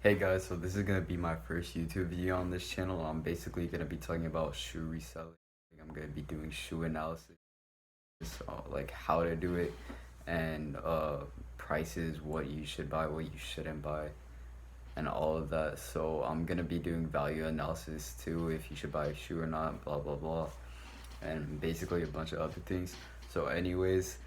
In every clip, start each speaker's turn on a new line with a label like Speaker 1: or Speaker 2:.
Speaker 1: Hey guys, so this is gonna be my first YouTube video on this channel. I'm basically gonna be talking about shoe reselling. I'm gonna be doing shoe analysis, so like how to do it, and prices, what you should buy, what you shouldn't buy, and all of that. So I'm gonna be doing value analysis too, if you should buy a shoe or not, blah blah blah, and basically a bunch of other things. So anyways,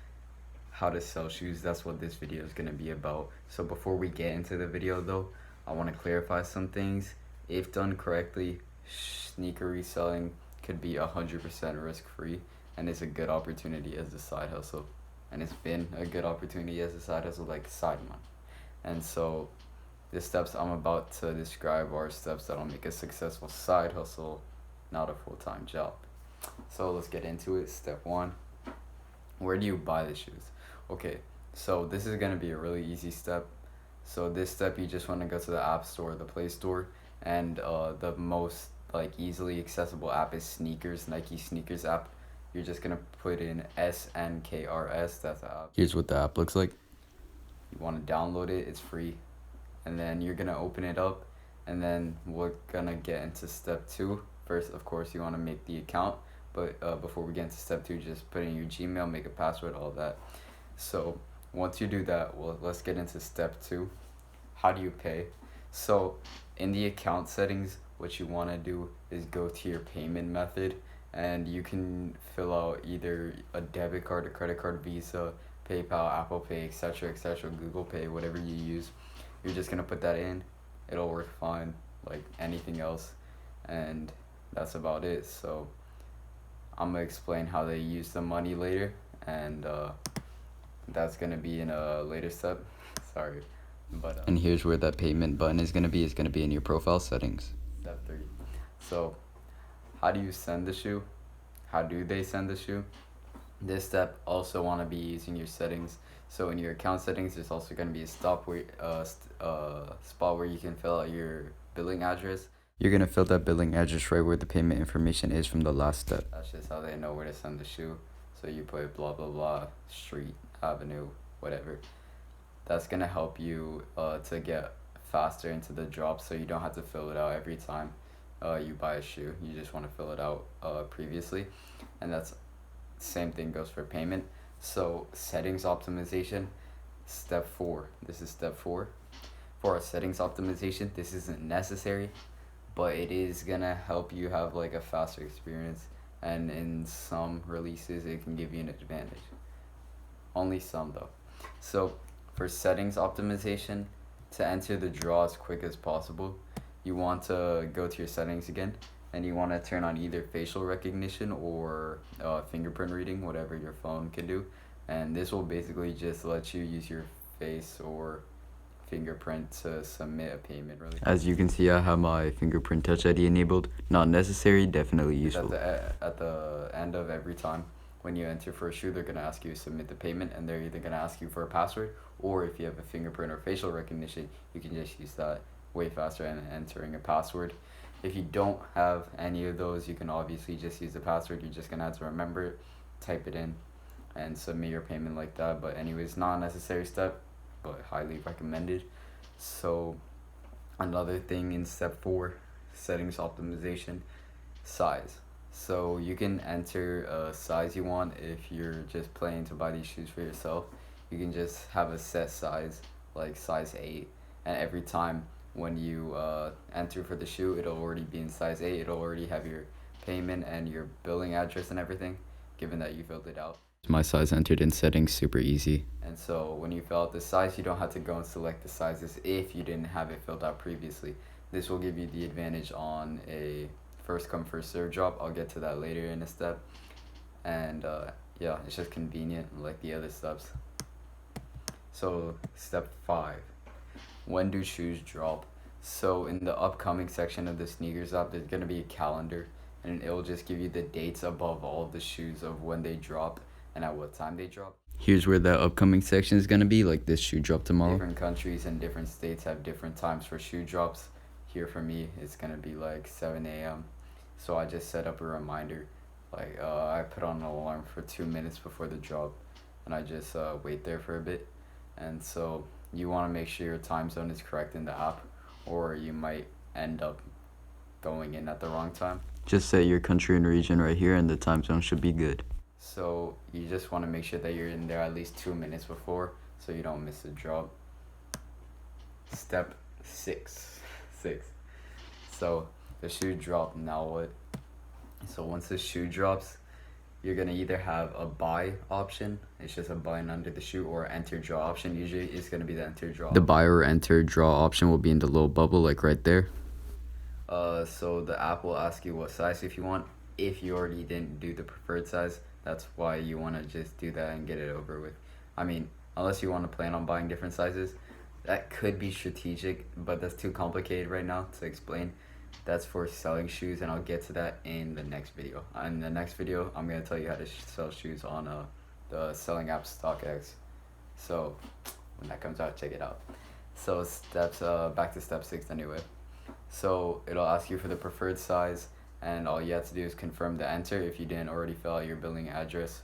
Speaker 1: how to sell shoes, that's what this video is going to be about. So before we get into the video though, I want to clarify some things. If done correctly, sneaker reselling could be 100% risk free, and it's a good opportunity as a side hustle, and it's been a good opportunity as a side hustle, like side money. And so the steps I'm about to describe are steps that'll make a successful side hustle, not a full-time job. So let's get into it. Step one, where do you buy the shoes? Okay, so this is gonna be a really easy step. So this step, you just want to go to the app store, the Play Store, and the most like easily accessible app is Sneakers, Nike Sneakers app. You're just gonna put in SNKRS. That's the app. Here's what the app looks like. You want to download it. It's free, and then you're gonna open it up, and then we're gonna get into step two. First, of course, you want to make the account. But before we get into step two, just put in your Gmail, make a password, all that. So once you do that, well, let's get into step two. How do you pay? So in the account settings, what you want to do is go to your payment method, and you can fill out either a debit card, a credit card, Visa, PayPal, Apple Pay, etc., Google Pay, whatever you use. You're just gonna put that in. It'll work fine, like anything else, and that's about it. So I'm gonna explain how they use the money later, and that's gonna be in a later step. Sorry, but and here's where that payment button is gonna be. It's gonna be in your profile settings. Step three. So, how do you send the shoe? How do they send the shoe? This step also want to be using your settings. So in your account settings, there's also going to be a spot where you can fill out your billing address. You're going to fill that billing address right where the payment information is from the last step. That's just how they know where to send the shoe. So you put blah blah blah, street, avenue, whatever. That's going to help you to get faster into the drop, so you don't have to fill it out every time you buy a shoe. You just want to fill it out previously, and that's same thing goes for payment. So settings optimization, step four. This is step four. For our settings optimization, this isn't necessary, but it is gonna help you have like a faster experience, and in some releases it can give you an advantage. Only some though. So for settings optimization, to enter the draw as quick as possible, you want to go to your settings again, and you want to turn on either facial recognition or fingerprint reading, whatever your phone can do. And this will basically just let you use your face or fingerprint to submit a payment. Really, as you can see, I have my fingerprint touch ID enabled. Not necessary, definitely useful. At the end of every time when you enter for a shoe, they're going to ask you to submit the payment, and they're either going to ask you for a password, or if you have a fingerprint or facial recognition, you can just use that way faster than entering a password. If you don't have any of those, you can obviously just use the password. You're just going to have to remember it, type it in, and submit your payment like that. But anyways, not a necessary step, but highly recommended. So another thing in step four, settings optimization, size. So you can enter a size you want. If you're just planning to buy these shoes for yourself, you can just have a set size, like size 8, and every time when you enter for the shoe, it'll already be in size 8. It'll already have your payment and your billing address and everything, given that you filled it out. My size entered in settings, super easy. And so when you fill out the size, you don't have to go and select the sizes if you didn't have it filled out previously. This will give you the advantage on a first come first serve drop. I'll get to that later in a step. And yeah, it's just convenient like the other steps. So step 5, when do shoes drop? So in the upcoming section of the sneakers app, there's going to be a calendar, and it'll just give you the dates above all the shoes of when they drop and at what time they drop. Here's where the upcoming section is going to be, like this shoe drop tomorrow. Different countries and different states have different times for shoe drops. Here for me, it's going to be like 7 a.m. So I just set up a reminder. Like I put on an alarm for 2 minutes before the drop, and I just wait there for a bit. And so you want to make sure your time zone is correct in the app, or you might end up going in at the wrong time.
Speaker 2: Just say your country and region right here, and the time zone should be good.
Speaker 1: So you just want to make sure that you're in there at least 2 minutes before, so you don't miss a drop. Step 6. So the shoe dropped, now what? So once the shoe drops, you're gonna either have a buy option, it's just a button under the shoe, or enter draw option. Usually it's gonna be the enter draw.
Speaker 2: The buy or enter draw option will be in the little bubble, like right there.
Speaker 1: So the app will ask you what size if you want. If you already didn't do the preferred size, that's why you want to just do that and get it over with. I mean, unless you want to plan on buying different sizes, that could be strategic, but that's too complicated right now to explain. That's for selling shoes, and I'll get to that in the next video. In the next video, I'm going to tell you how to sell shoes on the selling app StockX. So when that comes out, check it out. So back to step 6 anyway. So it'll ask you for the preferred size, and all you have to do is confirm the enter. If you didn't already fill out your billing address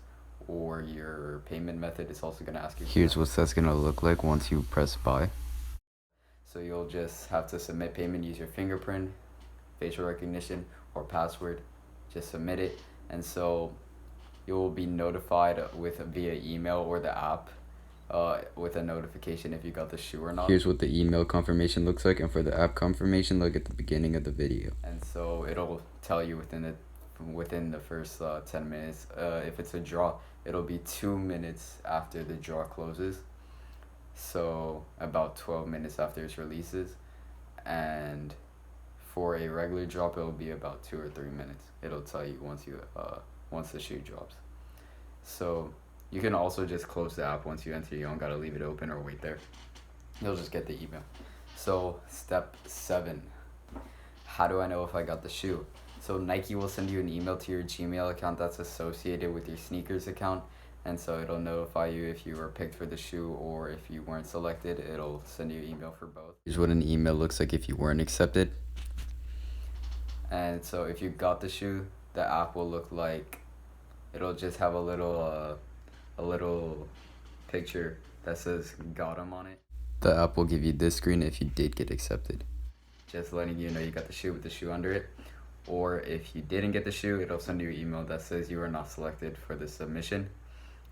Speaker 1: or your payment method, it's also gonna ask you.
Speaker 2: Here's what that's gonna look like once you press buy.
Speaker 1: So you'll just have to submit payment, use your fingerprint, facial recognition, or password. Just submit it, and so you'll be notified via email or the app with a notification if you got the shoe or not.
Speaker 2: Here's what the email confirmation looks like, and for the app confirmation, look at the beginning of the video.
Speaker 1: And so it'll tell you within the first 10 minutes. If it's a draw, it'll be 2 minutes after the draw closes, so about 12 minutes after it releases. And for a regular drop, it'll be about 2 or 3 minutes. It'll tell you once the shoe drops. So you can also just close the app once you enter. You don't gotta leave it open or wait there. You'll just get the email. So step 7, how do I know if I got the shoe? So Nike will send you an email to your Gmail account that's associated with your sneakers account, and so it'll notify you if you were picked for the shoe, or if you weren't selected, it'll send you an email for both.
Speaker 2: Here's what an email looks like if you weren't accepted.
Speaker 1: And so if you got the shoe, the app will look like, it'll just have a little picture that says got 'em on it.
Speaker 2: The app will give you this screen if you did get accepted,
Speaker 1: just letting you know you got the shoe with the shoe under it. Or if you didn't get the shoe, it'll send you an email that says you are not selected for the submission.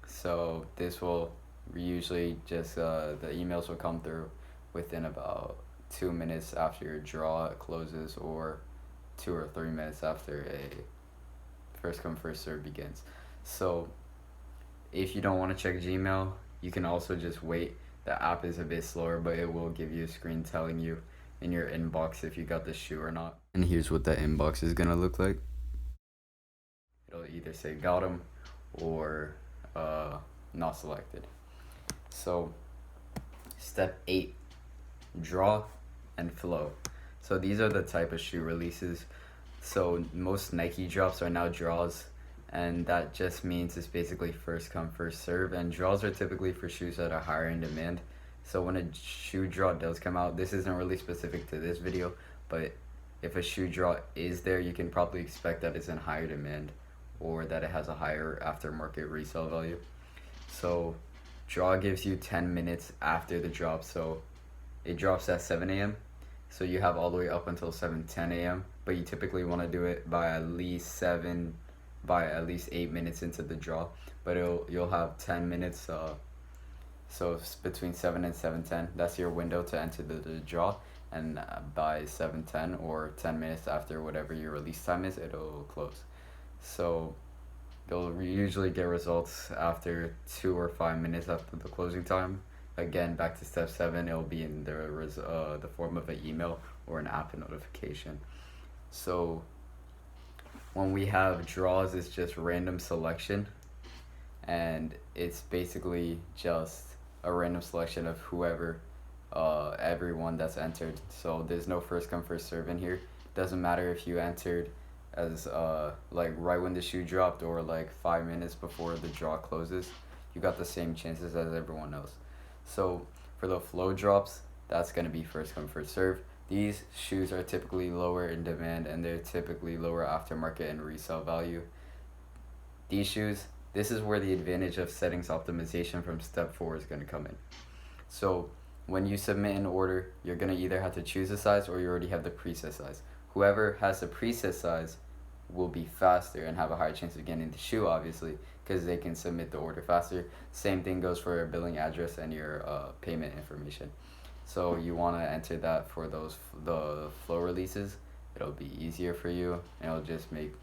Speaker 1: So this will usually just the emails will come through within about 2 minutes after your draw closes, or 2 or 3 minutes after a first come first serve begins. So if you don't want to check Gmail, you can also just wait. The app is a bit slower, but it will give you a screen telling you in your inbox if you got the shoe or not.
Speaker 2: and here's what that inbox is gonna look like.
Speaker 1: It'll either say got 'em or not selected. So step 8, draw and flow. So these are the type of shoe releases. So most Nike drops are now draws, and that just means it's basically first come first serve, and draws are typically for shoes that are higher in demand. So when a shoe draw does come out, this isn't really specific to this video, but if a shoe draw is there, you can probably expect that it's in higher demand, or that it has a higher aftermarket resale value. So draw gives you 10 minutes after the drop. So it drops at 7 a.m. So you have all the way up until 7:10 a.m. But you typically want to do it by at least 8 minutes into the draw. But you'll have 10 minutes. So it's between 7 and 7:10. That's your window to enter the draw. And by 7:10 or 10 minutes after whatever your release time is, it'll close. So you'll usually get results after 2 or 5 minutes after the closing time. Again, back to step 7, it'll be in the form of an email or an app notification. So when we have draws, it's just random selection, and it's basically just a random selection of whoever, everyone that's entered. So there's no first come first serve in here. Doesn't matter if you entered as like right when the shoe dropped, or like 5 minutes before the draw closes. You got the same chances as everyone else. So for the flow drops, that's going to be first come first serve. These shoes are typically lower in demand, and they're typically lower aftermarket and resale value. These shoes, this is where the advantage of settings optimization from step 4 is going to come in. So when you submit an order, you're gonna either have to choose a size or you already have the preset size. Whoever has the preset size will be faster and have a higher chance of getting the shoe, obviously, because they can submit the order faster. Same thing goes for your billing address and your payment information. So you want to enter that for the flow releases. It'll be easier for you, and it'll just make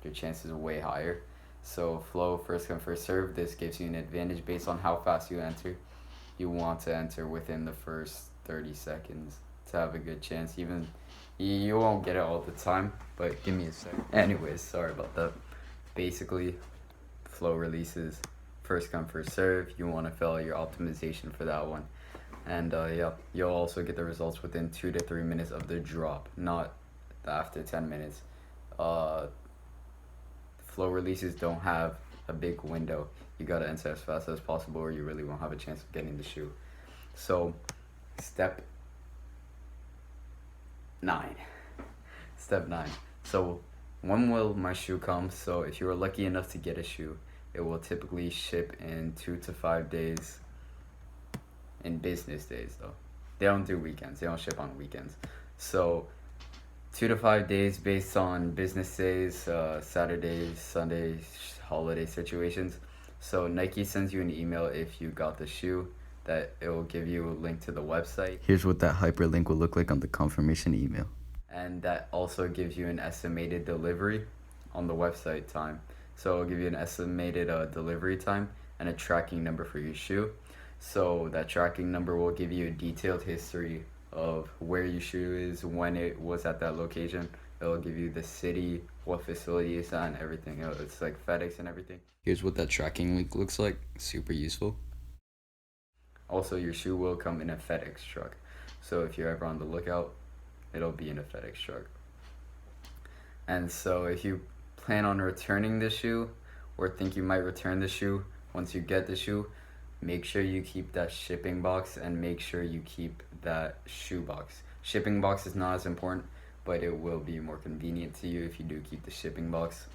Speaker 1: your chances way higher. So flow, first come first serve. This gives you an advantage based on how fast you enter. You want to enter within the first 30 seconds to have a good chance. Even you won't get it all the time, but give me a second. Anyways, sorry about that. Basically, flow releases, first come first serve. You want to fill out your optimization for that one. And yeah, you'll also get the results within 2 to 3 minutes of the drop, not after 10 minutes. Flow releases don't have a big window. You gotta enter as fast as possible or you really won't have a chance of getting the shoe. So, step 9. Step 9. So, when will my shoe come? So, if you are lucky enough to get a shoe, it will typically ship in 2 to 5 days. In business days, though. They don't do weekends. They don't ship on weekends. So 2 to 5 days based on business days, Saturdays, Sundays, holiday situations. So Nike sends you an email if you got the shoe, that it will give you a link to the website.
Speaker 2: Here's what that hyperlink will look like on the confirmation email.
Speaker 1: And that also gives you an estimated delivery on the website time. So it'll give you an estimated delivery time and a tracking number for your shoe. So that tracking number will give you a detailed history of where your shoe is, when it was at that location. It'll give you the city, what facility it's at, and everything. It's like FedEx and everything.
Speaker 2: Here's what that tracking link looks like. Super useful.
Speaker 1: Also, your shoe will come in a FedEx truck. So if you're ever on the lookout, it'll be in a FedEx truck. And so if you plan on returning the shoe or think you might return the shoe, once you get the shoe, make sure you keep that shipping box and make sure you keep that shoe box. Shipping box is not as important, but it will be more convenient to you if you do keep the shipping box.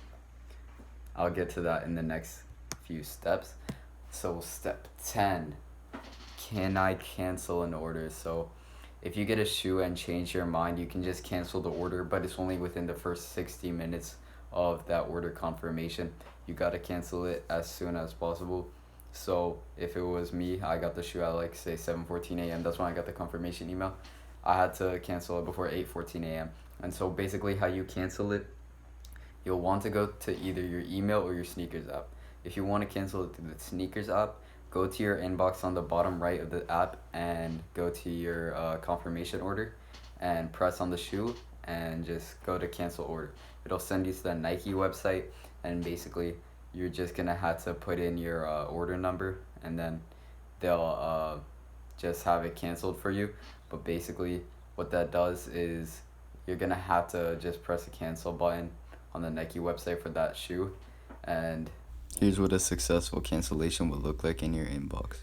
Speaker 1: I'll get to that in the next few steps. So step 10, can I cancel an order? So if you get a shoe and change your mind, you can just cancel the order, but it's only within the first 60 minutes of that order confirmation. You gotta cancel it as soon as possible. So if it was me, I got the shoe at like say 7:14 a.m. That's when I got the confirmation email. I had to cancel it before 8:14 a.m. And so basically how you cancel it, you'll want to go to either your email or your sneakers app. If you want to cancel it through the sneakers app, go to your inbox on the bottom right of the app and go to your confirmation order and press on the shoe and just go to cancel order. It'll send you to the Nike website, and basically you're just gonna have to put in your order number, and then they'll just have it canceled for you. But basically what that does is you're gonna have to just press the cancel button on the Nike website for that shoe, and
Speaker 2: Here's what a successful cancellation would look like in your inbox.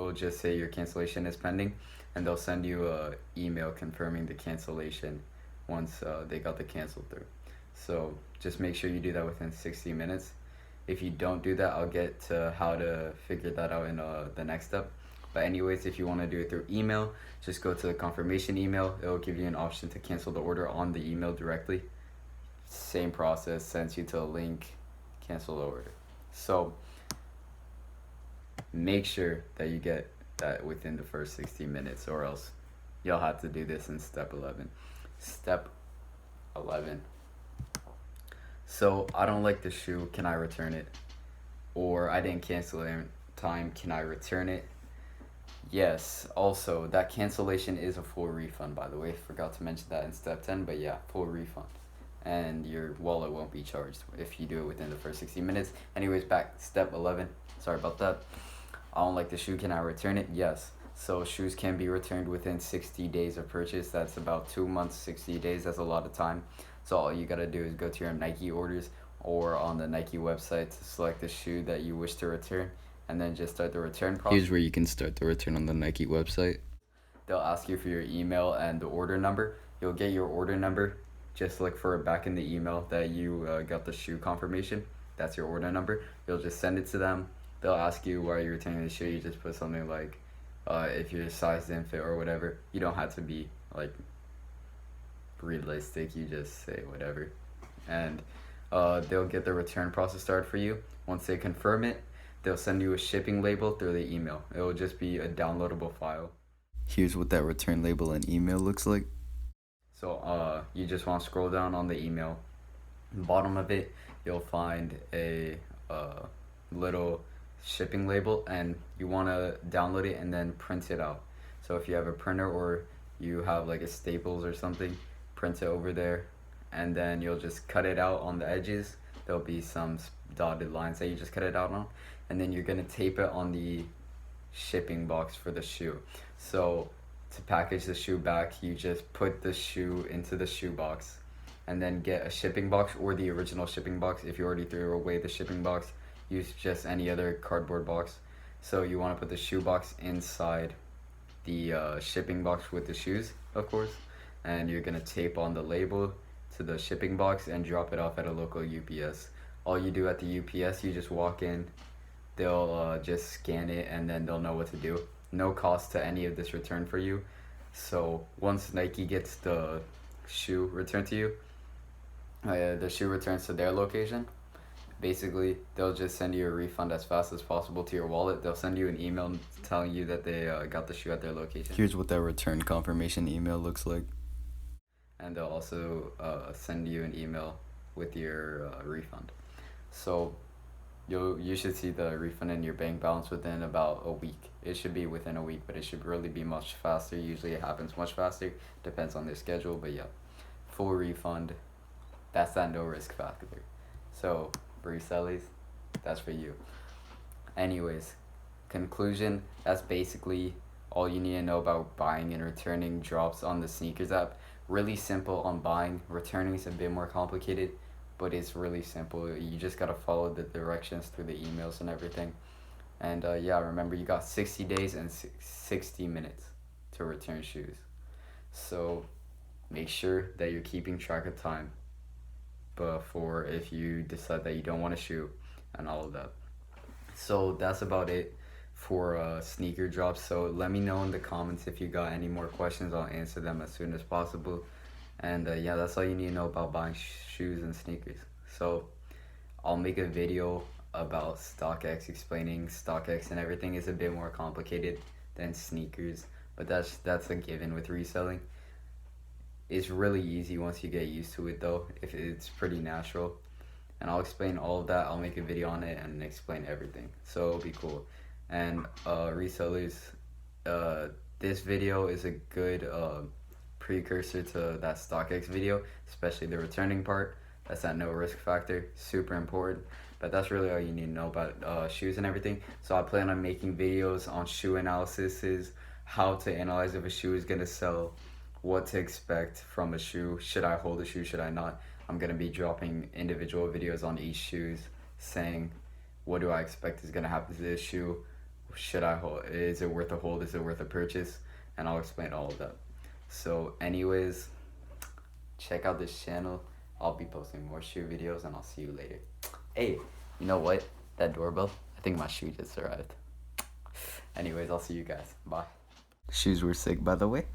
Speaker 1: it'll just say your cancellation is pending, and they'll send you a email confirming the cancellation once they got the cancel through. So just make sure you do that within 60 minutes. If you don't do that, I'll get to how to figure that out in the next step. But anyways, if you want to do it through email, just go to the confirmation email. It'll give you an option to cancel the order on the email directly. Same process, sends you to a link, cancel the order. So make sure that you get that within the first 60 minutes, or else you'll have to do this in step 11. Step 11. So I don't like the shoe, can I return it? Or I didn't cancel it in time, can I return it? Yes, also that cancellation is a full refund, by the way. Forgot to mention that in step 10, but yeah, full refund. And your wallet won't be charged if you do it within the first 60 minutes. Anyways, back step 11. Sorry about that. I don't like the shoe, can I return it? Yes. So shoes can be returned within 60 days of purchase. That's about 2 months, 60 days. That's a lot of time. So all you gotta do is go to your Nike orders or on the Nike website to select the shoe that you wish to return, and then just start the return process.
Speaker 2: Here's where you can start the return on the Nike website.
Speaker 1: They'll ask you for your email and the order number. You'll get your order number. Just look for it back in the email that you got the shoe confirmation. That's your order number. You'll just send it to them. they'll ask you why you're returning the shoe. You just put something like, if your size didn't fit or whatever. You don't have to be like realistic. You just say whatever, and they'll get the return process started for you. Once they confirm it, they'll send you a shipping label through the email. It will just be a downloadable file.
Speaker 2: Here's what that return label and email looks like.
Speaker 1: So you just want to scroll down on the email. Bottom of it, you'll find a little shipping label, and you want to download it and then print it out. So if you have a printer or you have like a Staples or something, print it over there, and then you'll just cut it out on the edges. There'll be some dotted lines that you just cut it out on, and then you're gonna tape it on the shipping box for the shoe. So to package the shoe back, you just put the shoe into the shoe box, and then get a shipping box or the original shipping box. If you already threw away the shipping box, use just any other cardboard box. So you want to put the shoe box inside the shipping box with the shoes, of course, and you're gonna tape on the label to the shipping box and drop it off at a local UPS. All you do at the UPS, you just walk in, they'll just scan it, and then they'll know what to do. No cost to any of this return for you. So once Nike gets the shoe returned to you, the shoe returns to their location. Basically, they'll just send you a refund as fast as possible to your wallet. They'll send you an email telling you that they got the shoe at their location.
Speaker 2: Here's what that return confirmation email looks like.
Speaker 1: And they'll also send you an email with your refund. So you should see the refund in your bank balance within about a week. It should be within a week, but it should really be much faster. Usually it happens much faster. Depends on their schedule, but yeah, full refund. That's that no risk factor. So resellies, that's for you. Anyways, conclusion, that's basically all you need to know about buying and returning drops on the SNKRS app. Really simple on buying. Returning is a bit more complicated, but it's really simple. You just gotta follow the directions through the emails and everything. And yeah, remember, you got 60 days and 60 minutes to return shoes. So make sure that you're keeping track of time before, if you decide that you don't want to shoot and all of that. So that's about it for sneaker drops. So let me know in the comments if you got any more questions. I'll answer them as soon as possible. And yeah, that's all you need to know about buying shoes and sneakers. So I'll make a video about StockX, explaining StockX, and everything is a bit more complicated than sneakers, but that's a given with reselling. It's really easy once you get used to it though, if it's pretty natural. And I'll explain all of that. I'll make a video on it and explain everything. So it'll be cool. And resellers, this video is a good precursor to that StockX video, especially the returning part. That's that no risk factor, super important. But that's really all you need to know about shoes and everything. So I plan on making videos on shoe analysis, how to analyze if a shoe is gonna sell, what to expect from a shoe. Should I hold a shoe? Should I not? I'm gonna be dropping individual videos on each shoes, saying what do I expect is gonna happen to this shoe. Should I hold? Is it worth a hold? Is it worth a purchase? And I'll explain all of that. So anyways, check out this channel. I'll be posting more shoe videos, and I'll see you later. Hey, you know what? That doorbell? I think my shoe just arrived. Anyways, I'll see you guys. Bye.
Speaker 2: Shoes were sick, by the way.